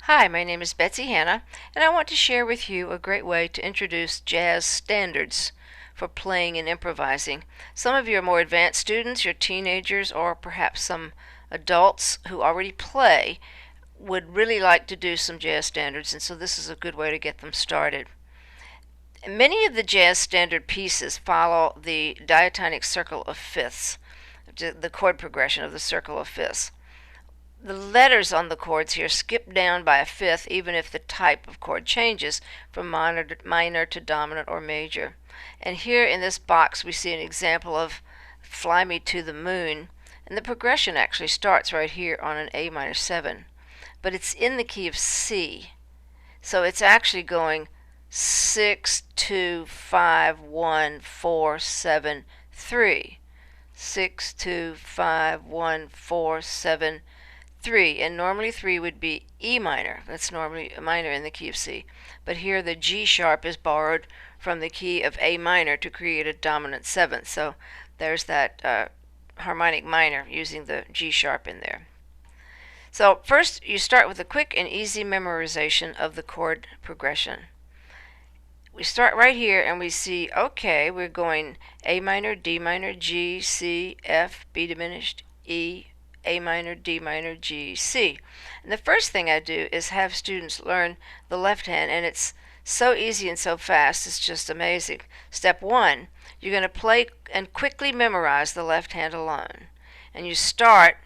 Hi, my name is Betsy Hanna, and I want to share with you a great way to introduce jazz standards for playing and improvising. Some of you are more advanced students, your teenagers, or perhaps some adults who already play would really like to do some jazz standards, and so this is a good way to get them started. Many of the jazz standard pieces follow the diatonic circle of fifths, the chord progression of the circle of fifths. The letters on the chords here skip down by a fifth even if the type of chord changes from minor to dominant or major. And here in this box we see an example of Fly Me to the Moon, and the progression actually starts right here on an A minor 7, but it's in the key of C. So it's actually going 6, 2, 5, 1, 4, 7, 3. 6, 2, 5, 1, 4, 7, 3, and normally 3 would be E minor. That's normally a minor in the key of C. But here the G sharp is borrowed from the key of A minor to create a dominant seventh. So there's that harmonic minor using the G sharp in there. So first you start with a quick and easy memorization of the chord progression. We start right here and we see, okay, we're going A minor, D minor, G, C, F, B diminished, E, A minor, D minor, G, C. And the first thing I do is have students learn the left hand, and it's so easy and so fast, it's just amazing. Step 1, you're going to play and quickly memorize the left hand alone. And you start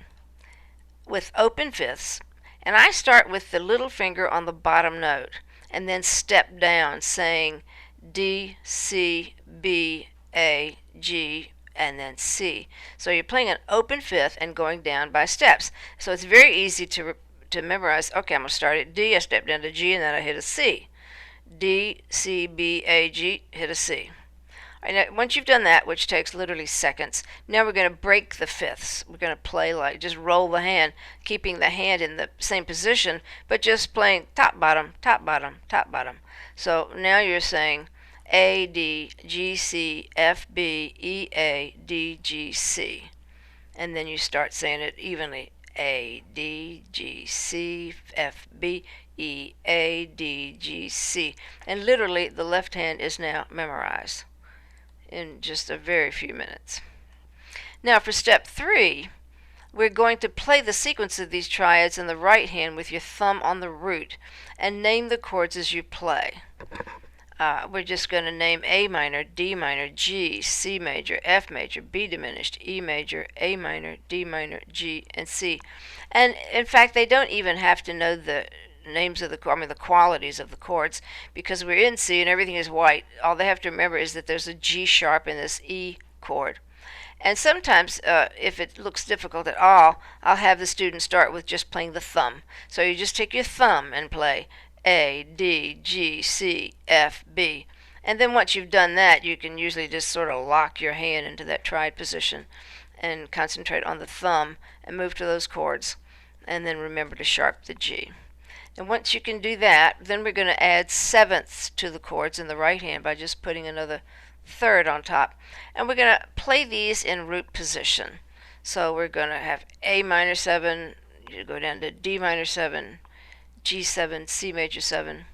with open fifths, and I start with the little finger on the bottom note and then step down saying D, C, B, A, G, and then C. So you're playing an open fifth and going down by steps. So it's very easy to memorize. Okay, I'm going to start at D, I step down to G, and then I hit a C. D, C, B, A, G, hit a C. All right, now, once you've done that, which takes literally seconds, now we're going to break the fifths. We're going to play like just roll the hand, keeping the hand in the same position, but just playing top, bottom, top, bottom, top, bottom. So now you're saying A, D, G, C, F, B, E, A, D, G, C. And then you start saying it evenly. A, D, G, C, F, B, E, A, D, G, C. And literally the left hand is now memorized in just a very few minutes. Now for step 3, we're going to play the sequence of these triads in the right hand with your thumb on the root and name the chords as you play. We're just going to name A minor, D minor, G, C major, F major, B diminished, E major, A minor, D minor, G, and C. And in fact, they don't even have to know the names of the qualities of the chords, because we're in C and everything is white. All they have to remember is that there's a G sharp in this E chord. And sometimes, if it looks difficult at all, I'll have the student start with just playing the thumb. So you just take your thumb and play A, D, G, C, F, B. And then once you've done that, you can usually just sort of lock your hand into that triad position and concentrate on the thumb and move to those chords. And then remember to sharp the G. And once you can do that, then we're going to add sevenths to the chords in the right hand by just putting another third on top. And we're going to play these in root position. So we're going to have A minor 7, you go down to D minor 7, G7, C major 7,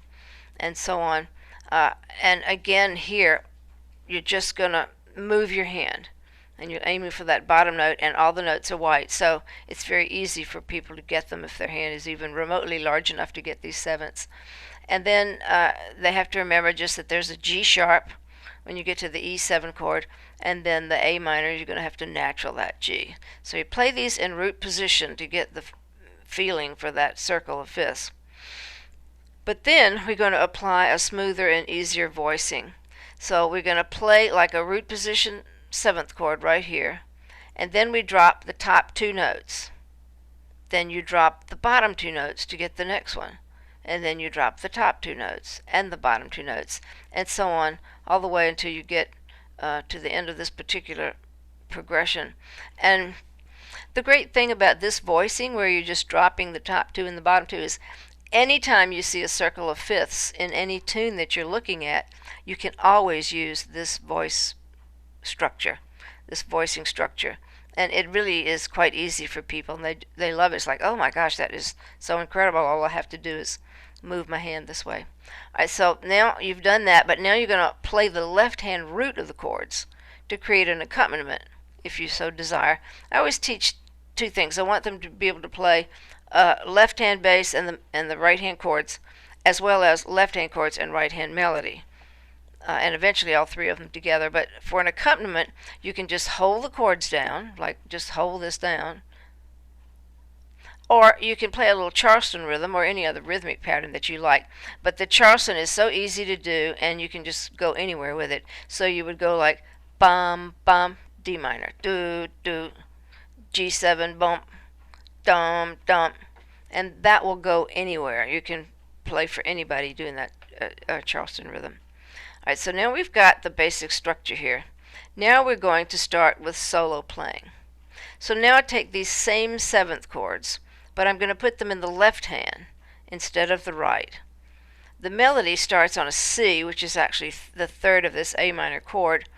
and so on. And again here, you're just going to move your hand, and you're aiming for that bottom note, and all the notes are white. So it's very easy for people to get them if their hand is even remotely large enough to get these sevenths. And then they have to remember just that there's a G sharp when you get to the E7 chord, and then the A minor, you're going to have to natural that G. So you play these in root position to get the feeling for that circle of fifths. But then we're going to apply a smoother and easier voicing. So we're going to play like a root position 7th chord right here, and then we drop the top 2 notes. Then you drop the bottom 2 notes to get the next one, and then you drop the top 2 notes and the bottom 2 notes, and so on all the way until you get to the end of this particular progression. And the great thing about this voicing, where you're just dropping the top 2 and the bottom 2, is anytime you see a circle of fifths in any tune that you're looking at, you can always use this voicing structure, and it really is quite easy for people, and they love it. It's like, oh my gosh, that is so incredible. All I have to do is move my hand this way. All right, so now you've done that, but now you're going to play the left hand root of the chords to create an accompaniment, if you so desire. I always teach two things. I want them to be able to play left hand bass and the right hand chords, as well as left hand chords and right hand melody. And eventually all three of them together. But for an accompaniment, you can just hold the chords down, like just hold this down. Or you can play a little Charleston rhythm or any other rhythmic pattern that you like. But the Charleston is so easy to do, and you can just go anywhere with it. So you would go like bum, bum, D minor, do, do, G7, bump, dum, dum. And that will go anywhere. You can play for anybody doing that Charleston rhythm. Alright, so now we've got the basic structure here. Now we're going to start with solo playing. So now I take these same seventh chords, but I'm going to put them in the left hand instead of the right. The melody starts on a C, which is actually the third of this A minor chord,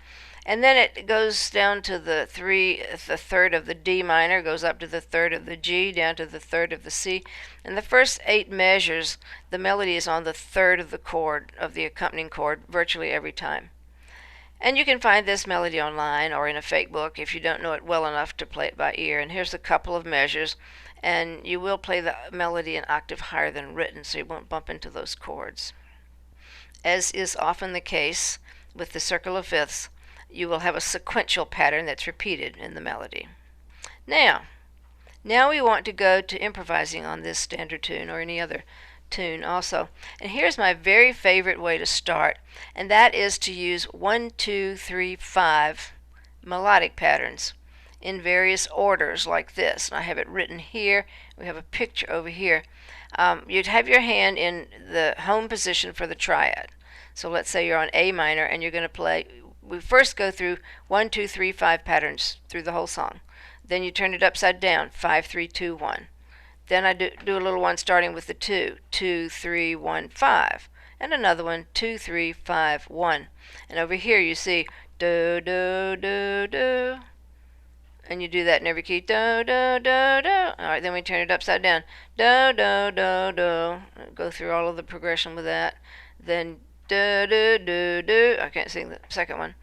and then it goes down to the third of the D minor, goes up to the third of the G, down to the third of the C. And the first 8 measures, the melody is on the third of the chord, of the accompanying chord, virtually every time. And you can find this melody online or in a fake book if you don't know it well enough to play it by ear. And here's a couple of measures, and you will play the melody an octave higher than written, so you won't bump into those chords. As is often the case with the circle of fifths, you will have a sequential pattern that's repeated in the melody. Now we want to go to improvising on this standard tune or any other tune also. And here's my very favorite way to start, and that is to use 1, 2, 3, 5 melodic patterns in various orders like this. And I have it written here. We have a picture over here. You'd have your hand in the home position for the triad. So let's say you're on A minor and you're going to play. We first go through 1, 2, 3, 5 patterns through the whole song. Then you turn it upside down, 5, 3, 2, 1. Then I do a little one starting with the 2, 2, 3, 1, 5. And another one, 2, 3, 5, 1. And over here you see do, do, do, do. And you do that in every key, do, do, do, do. Alright, then we turn it upside down, do, do, do, do. Go through all of the progression with that. Then do, do, do, do. I can't sing the second one.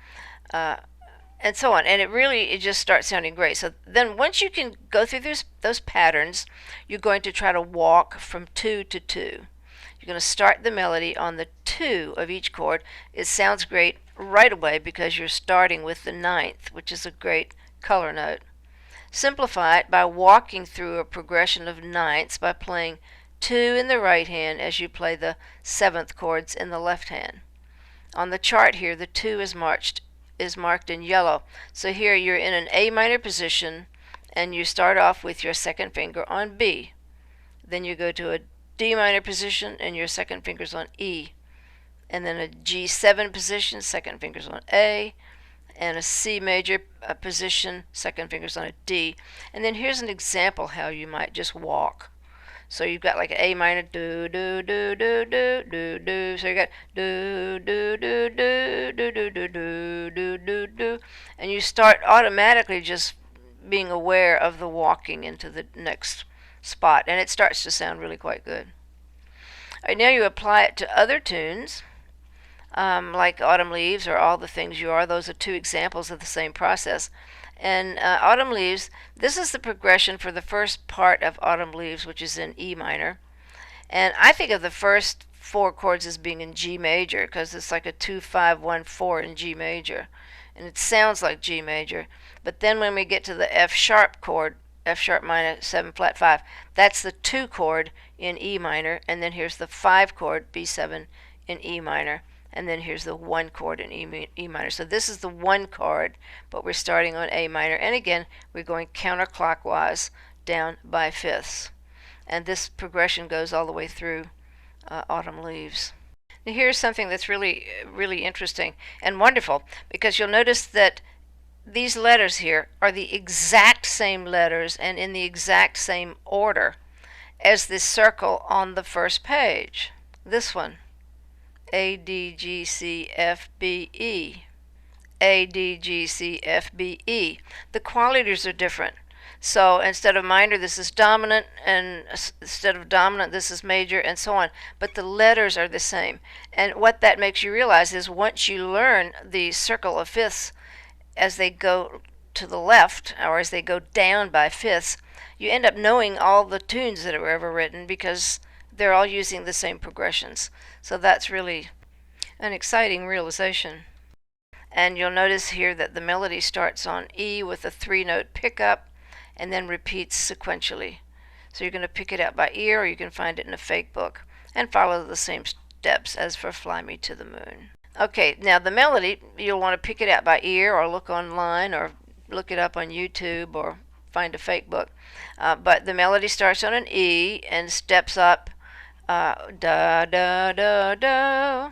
And so on. And it just starts sounding great. So then once you can go through those patterns, you're going to try to walk from 2 to 2. You're going to start the melody on the 2 of each chord. It sounds great right away because you're starting with the 9th, which is a great color note. Simplify it by walking through a progression of 9ths by playing 2 in the right hand as you play the 7th chords in the left hand. On the chart here, the 2 is marked in yellow. So here you're in an A minor position and you start off with your second finger on B. Then you go to a D minor position and your second finger's on E. And then a G7 position, second finger's on A. And a C major position, second finger's on a D. And then here's an example how you might just walk. So you've got like an A minor, do, do, do, do, do, do, do. So you got do, do, do, do, do, do, do, do, do, do, do. And you start automatically just being aware of the walking into the next spot. And it starts to sound really quite good. All right, now you apply it to other tunes, like Autumn Leaves or All the Things You Are. Those are 2 examples of the same process. And Autumn Leaves, this is the progression for the first part of Autumn Leaves, which is in E minor. And I think of the first 4 chords as being in G major because it's like a 2, 5, 1, 4 in G major. And it sounds like G major. But then when we get to the F sharp chord, F sharp minor 7 flat 5, that's the 2 chord in E minor. And then here's the 5 chord, B7 in E minor. And then here's the 1 chord in E minor. So this is the 1 chord, but we're starting on A minor. And again, we're going counterclockwise down by fifths. And this progression goes all the way through Autumn Leaves. Now here's something that's really, really interesting and wonderful, because you'll notice that these letters here are the exact same letters and in the exact same order as this circle on the first page. This one. A, D, G, C, F, B, E. A, D, G, C, F, B, E. The qualities are different. So instead of minor, this is dominant, and instead of dominant, this is major, and so on. But the letters are the same. And what that makes you realize is once you learn the circle of fifths as they go to the left, or as they go down by fifths, you end up knowing all the tunes that were ever written because they're all using the same progressions. So that's really an exciting realization. And you'll notice here that the melody starts on E with a 3-note pickup and then repeats sequentially. So you're going to pick it out by ear, or you can find it in a fake book and follow the same steps as for Fly Me to the Moon. Okay, now the melody, you'll want to pick it out by ear or look online or look it up on YouTube or find a fake book. But the melody starts on an E and steps up da da da da.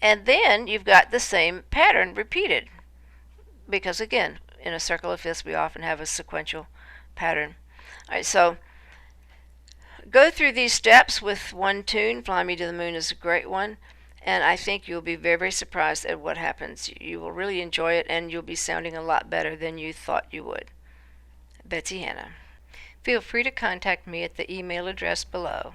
And then you've got the same pattern repeated. Because again, in a circle of fifths, we often have a sequential pattern. All right, so go through these steps with one tune. Fly Me to the Moon is a great one. And I think you'll be very, very surprised at what happens. You will really enjoy it, and you'll be sounding a lot better than you thought you would. Betsy Hannah. Feel free to contact me at the email address below.